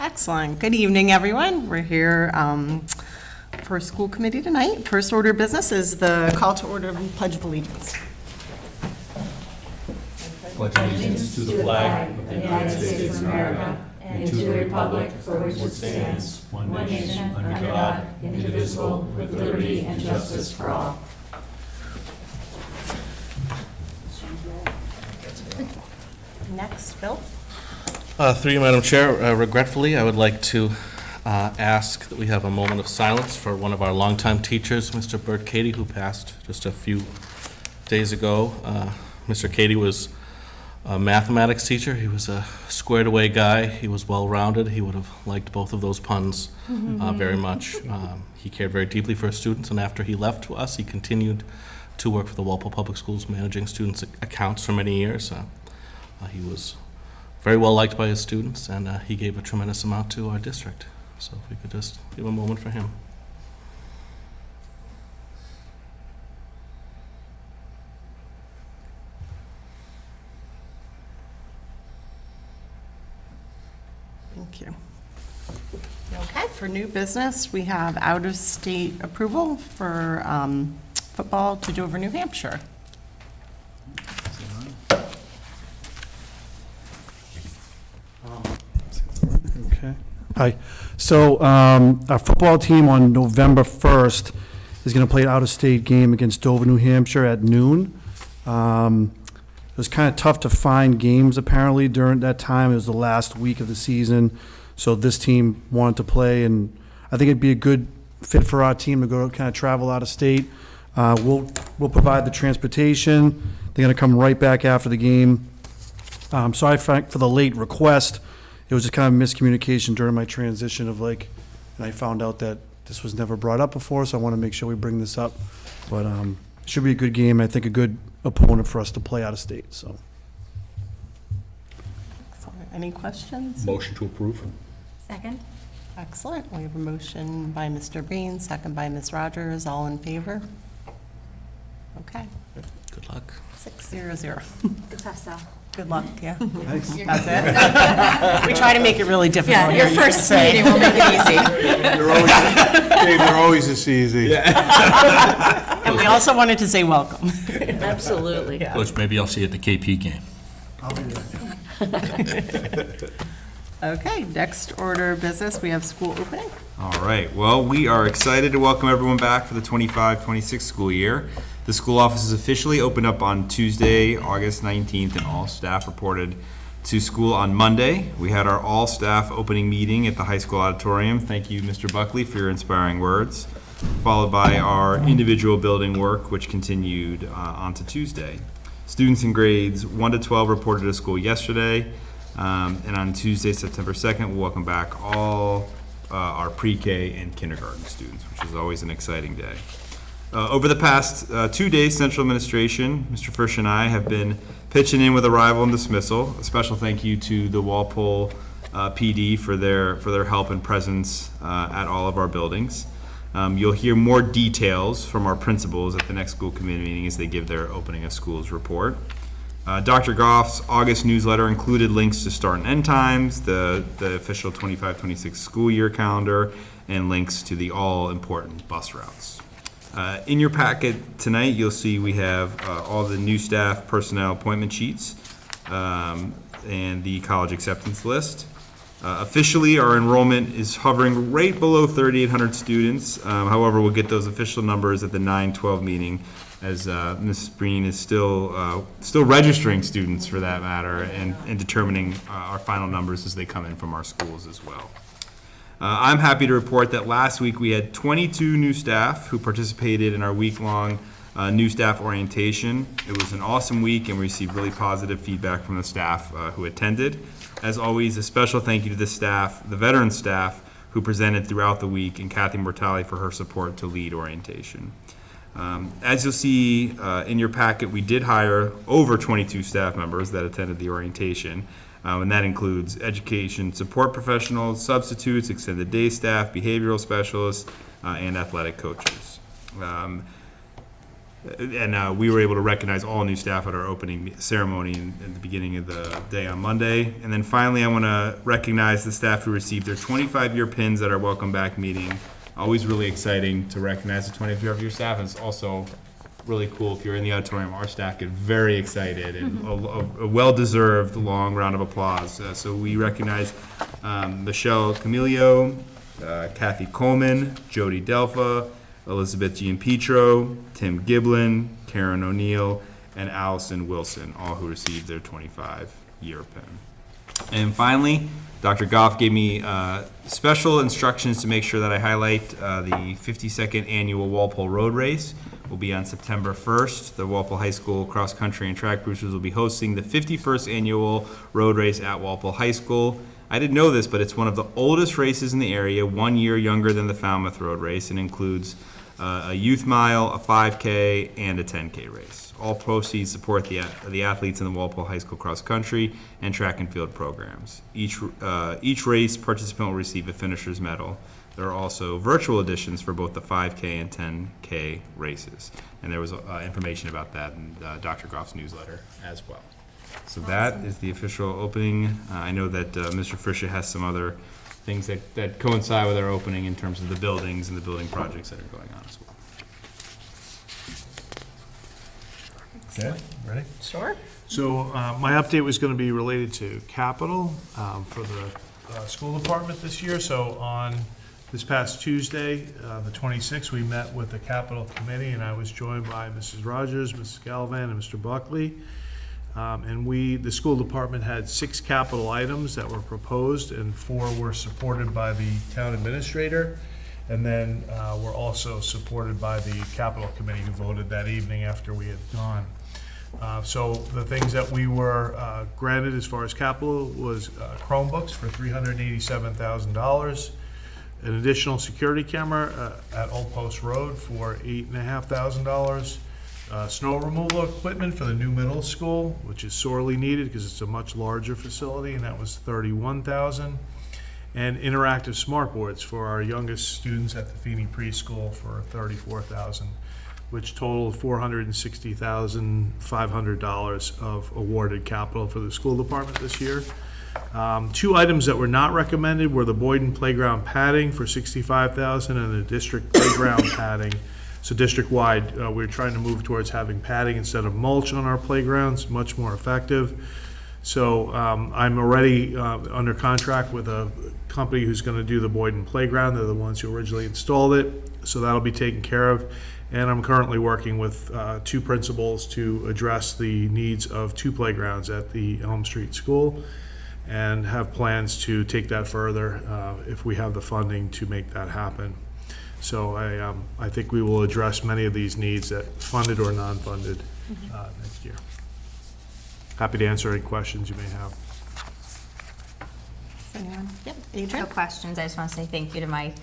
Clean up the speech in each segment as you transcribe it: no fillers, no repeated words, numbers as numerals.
Excellent. Good evening, everyone. We're here for school committee tonight. First order of business is the call to order and pledge of allegiance. Pledge allegiance to the flag of the United States of America and to the republic for which it stands, one nation, under God, indivisible, with liberty and justice for all. Next, Bill. Through you, Madam Chair, regretfully, I would like to ask that we have a moment of silence for one of our longtime teachers, Mr. Bert Cady, who passed just a few days ago. Mr. Cady was a mathematics teacher. He was a squared-away guy. He was well-rounded. He would have liked both of those puns very much. He cared very deeply for his students, and after he left us, he continued to work for the Walpole Public Schools, managing students' accounts for many years. He was very well liked by his students, and he gave a tremendous amount to our district. So if we could just give a moment for him. Thank you. Okay, for new business, we have out-of-state approval for football to Dover, New Hampshire. Okay. Hi. So our football team on November 1st is going to play an out-of-state game against Dover, New Hampshire at noon. It was kind of tough to find games apparently during that time. It was the last week of the season. So this team wanted to play, and I think it'd be a good fit for our team to go kind of travel out of state. We'll provide the transportation. They're going to come right back after the game. Sorry for the late request. It was just kind of miscommunication during my transition and I found out that this was never brought up before, so I want to make sure we bring this up. But it should be a good game. I think a good opponent for us to play out of state. So, Any questions? Motion to approve. Second. Excellent. We have a motion by Mr. Breen, second by Ms. Rogers. All in favor? Okay, Good luck. 6-0-0. The tough sell. Good luck, yeah. That's it. We try to make it really difficult. Yeah, your first meeting will make it easy. They're always this easy. And we also wanted to say welcome. Absolutely. Yeah. Coach, maybe I'll see you at the KP game. I'll be there. Okay, next order of business, we have school opening. All right, well, we are excited to welcome everyone back for the 25-26 school year. The school office is officially opened up on Tuesday, August 19th, and all staff reported to school on Monday. We had our all-staff opening meeting at the high school auditorium. Thank you, Mr. Buckley, for your inspiring words, followed by our individual building work, which continued onto Tuesday. Students in grades 1 to 12 reported to school yesterday, and on Tuesday, September 2nd, we'll welcome back all our pre-K and kindergarten students, which is always an exciting day. Over the past 2 days, Central Administration, Mr. Frisch and I have been pitching in with arrival and dismissal. A special thank you to the Walpole PD for their help and presence at all of our buildings. You'll hear more details from our principals at the next school committee meeting as they give their opening of schools report. Dr. Goff's August newsletter included links to start and end times, the official 25-26 school year calendar, and links to the all-important bus routes. In your packet tonight, you'll see we have all the new staff personnel appointment sheets and the college acceptance list. Officially, our enrollment is hovering right below 3,800 students. However, we'll get those official numbers at the 9/12 meeting, as Ms. Breen is still registering students for that matter and determining our final numbers as they come in from our schools as well. I'm happy to report that last week we had 22 new staff who participated in our week-long new staff orientation. It was an awesome week, and we received really positive feedback from the staff who attended. As always, a special thank you to the staff, the veteran staff, who presented throughout the week, and Kathy Mortali for her support to lead orientation. As you'll see in your packet, we did hire over 22 staff members that attended the orientation. And that includes education support professionals, substitutes, extended day staff, behavioral specialists, and athletic coaches. and we were able to recognize all new staff at our opening ceremony at the beginning of the day on Monday. And then finally, I want to recognize the staff who received their 25-year pins at our Welcome Back meeting. Always really exciting to recognize the 25-year staff. It's also really cool if you're in the auditorium. Our staff get very excited, and a well-deserved long round of applause. So we recognize Michelle Camilio, Kathy Coleman, Jody Delfa, Elizabeth Gianpietro, Tim Giblin, Karen O'Neill, and Allison Wilson, all who received their 25-year pin. And finally, Dr. Goff gave me special instructions to make sure that I highlight the 52nd annual Walpole Road Race. Will be on September 1st. The Walpole High School Cross Country and Track Boosters will be hosting the 51st annual road race at Walpole High School. I didn't know this, but it's one of the oldest races in the area, 1 year younger than the Falmouth Road Race, and includes a youth mile, a 5K, and a 10K race. All proceeds support the athletes in the Walpole High School cross country and track and field programs. Each race participant will receive a finisher's medal. There are also virtual editions for both the 5K and 10K races. And there was information about that in Dr. Goff's newsletter as well. So that is the official opening. I know that Mr. Frisha has some other things that coincide with our opening in terms of the buildings and the building projects that are going on as well. Okay, ready? Sure. So my update was going to be related to capital for the school department this year. So on this past Tuesday, the 26th, we met with the capital committee, and I was joined by Mrs. Rogers, Mrs. Galvan, and Mr. Buckley. And the school department had 6 capital items that were proposed, and 4 were supported by the town administrator. And then were also supported by the capital committee who voted that evening after we had gone. So the things that we were granted as far as capital was Chromebooks for $387,000, an additional security camera at Old Post Road for $8,500, snow removal equipment for the new middle school, which is sorely needed because it's a much larger facility, and that was $31,000, and interactive smartboards for our youngest students at the Feeney Preschool for $34,000, which totaled $460,500 of awarded capital for the school department this year. 2 items that were not recommended were the Boyden Playground padding for $65,000 and the district playground padding. So district-wide, we're trying to move towards having padding instead of mulch on our playgrounds, much more effective. So I'm already under contract with a company who's going to do the Boyden Playground. They're the ones who originally installed it, so that'll be taken care of. And I'm currently working with 2 principals to address the needs of 2 playgrounds at the Elm Street School, and have plans to take that further if we have the funding to make that happen. So I think we will address many of these needs, that funded or non-funded, next year. Happy to answer any questions you may have. Anyone? Yep, No Adrian? questions. I just want to say thank you to Mike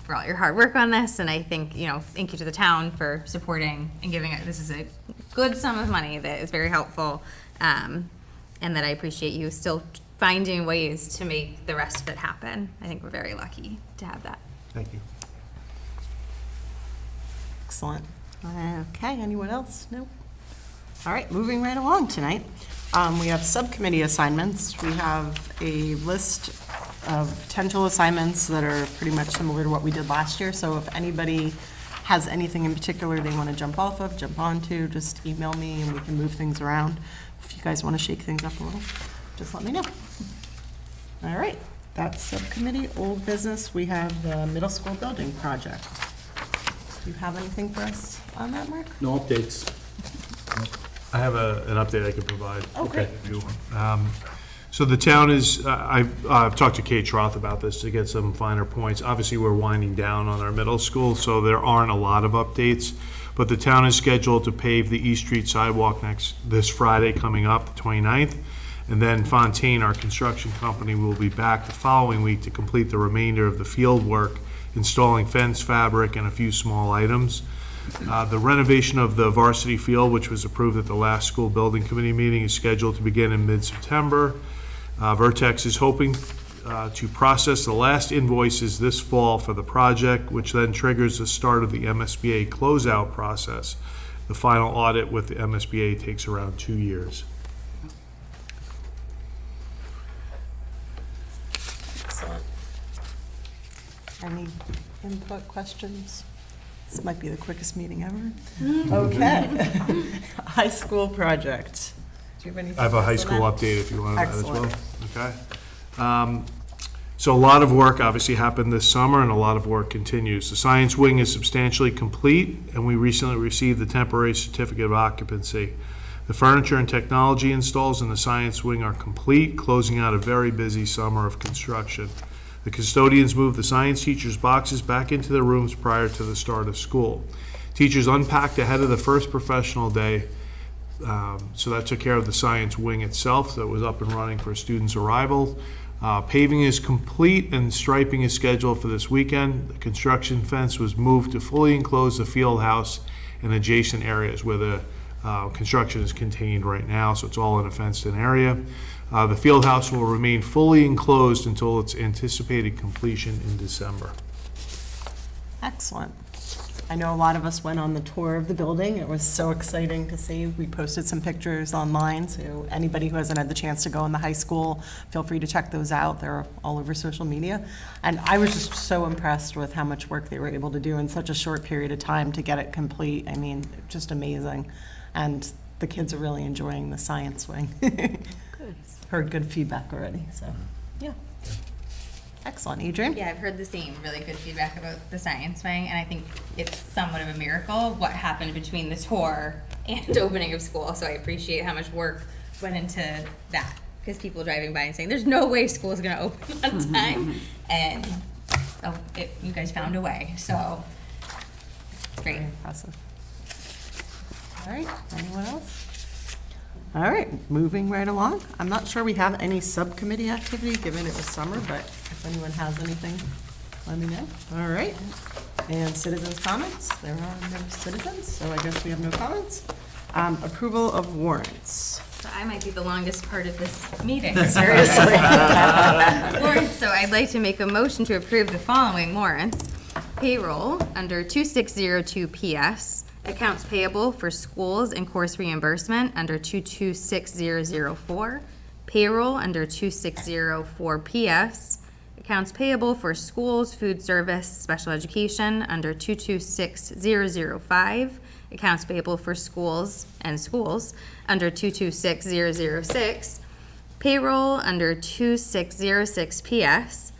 for all your hard work on this, and I think, thank you to the town for supporting and giving it. This is a good sum of money that is very helpful, and that I appreciate you still finding ways to make the rest of it happen. I think we're very lucky to have that. Thank you. Excellent. Okay, anyone else? No? All right, moving right along tonight. We have subcommittee assignments. We have a list of potential assignments that are pretty much similar to what we did last year. So if anybody has anything in particular they want to jump off of, jump onto, just email me and we can move things around. If you guys want to shake things up a little, just let me know. All right, that's subcommittee. Old business, we have the middle school building project. Do you have anything for us on that, Mark? No updates. I have an update I can provide. Oh, great. If you want. So the town is, I've talked to Kate Troth about this to get some finer points. Obviously, we're winding down on our middle school, so there aren't a lot of updates. But the town is scheduled to pave the East Street sidewalk this Friday coming up, the 29th. And then Fontaine, our construction company, will be back the following week to complete the remainder of the field work, installing fence fabric and a few small items. The renovation of the varsity field, which was approved at the last school building committee meeting, is scheduled to begin in mid-September. Vertex is hoping to process the last invoices this fall for the project, which then triggers the start of the MSBA closeout process. The final audit with the MSBA takes around 2 years. Excellent. Any input, questions? This might be the quickest meeting ever. Okay. High school project. Do you have anything? I have a high else on school that? update if you want that as well. Excellent. Okay. So a lot of work obviously happened this summer, and a lot of work continues. The science wing is substantially complete, and we recently received the temporary certificate of occupancy. The furniture and technology installs in the science wing are complete, closing out a very busy summer of construction. The custodians moved the science teachers' boxes back into their rooms prior to the start of school. Teachers unpacked ahead of the first professional day, so that took care of the science wing itself, that was up and running for students' arrival. Paving is complete and striping is scheduled for this weekend. The construction fence was moved to fully enclose the field house and adjacent areas where the construction is contained right now, so it's all in a fenced-in area. The field house will remain fully enclosed until its anticipated completion in December. Excellent. I know a lot of us went on the tour of the building. It was so exciting to see. We posted some pictures online, so anybody who hasn't had the chance to go in the high school, feel free to check those out. They're all over social media. And I was just so impressed with how much work they were able to do in such a short period of time to get it complete. I mean, just amazing. And the kids are really enjoying the science wing. Good. Heard good feedback already, so, yeah. Excellent. Adrian? Yeah, I've heard the same really good feedback about the science wing, and I think it's somewhat of a miracle what happened between the tour and opening of school. So I appreciate how much work went into that, because people driving by and saying, "There's no way school is going to open on time," and you guys found a way. So it's great. Very impressive. All right, anyone else? All right, moving right along. I'm not sure we have any subcommittee activity, given it was summer, but if anyone has anything, let me know. All right, and citizens' comments? There are no citizens, so I guess we have no comments. Approval of warrants. So I might be the longest part of this meeting, seriously. Warrants, so I'd like to make a motion to approve the following warrants. Payroll under 2602 PS, accounts payable for schools and course reimbursement under 226004, payroll under 2604 PS, accounts payable for schools, food service, special education under 226005, accounts payable for schools under 226006, payroll under 2606 PS,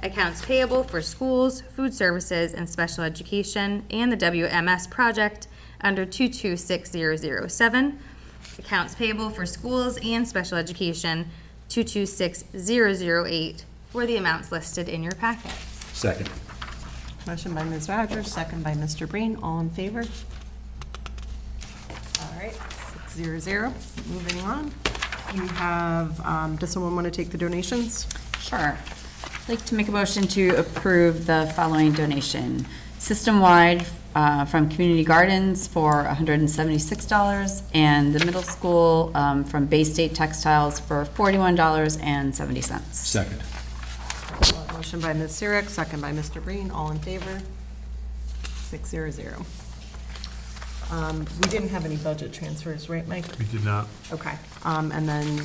accounts payable for schools, food services, and special education, and the WMS project under 226007, accounts payable for schools and special education 226008, for the amounts listed in your packets. Second. Motion by Ms. Rogers, second by Mr. Breen. All in favor? All right, 600. Moving on. You have, does someone want to take the donations? Sure. I'd like to make a motion to approve the following donation. System-wide from Community Gardens for $176, and the middle school from Bay State Textiles for $41.70. Second. Motion by Ms. Sirek, second by Mr. Breen. All in favor? 600. We didn't have any budget transfers, right, Mike? We did not. Okay. And then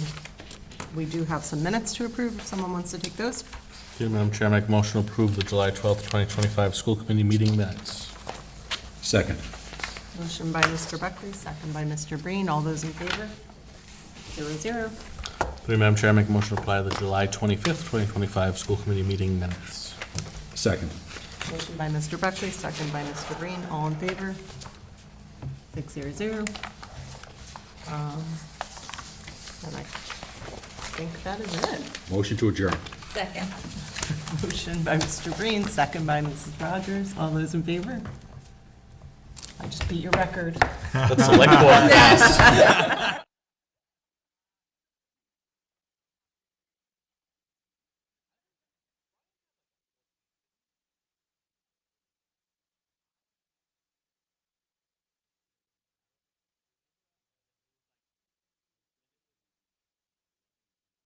we do have some minutes to approve, if someone wants to take those. Dear Madam Chair, I make a motion to approve the July 12th, 2025 school committee meeting minutes. Second. Motion by Mr. Buckley, second by Mr. Breen. All those in favor? 0-0. Dear Madam Chair, I make a motion to apply the July 25th, 2025 school committee meeting minutes. Second. Motion by Mr. Buckley, second by Mr. Breen. All in favor? 600. And I think that is it. Motion to adjourn. Second. Motion by Mr. Breen, second by Mrs. Rogers. All those in favor? I just beat your record. That's select board fast.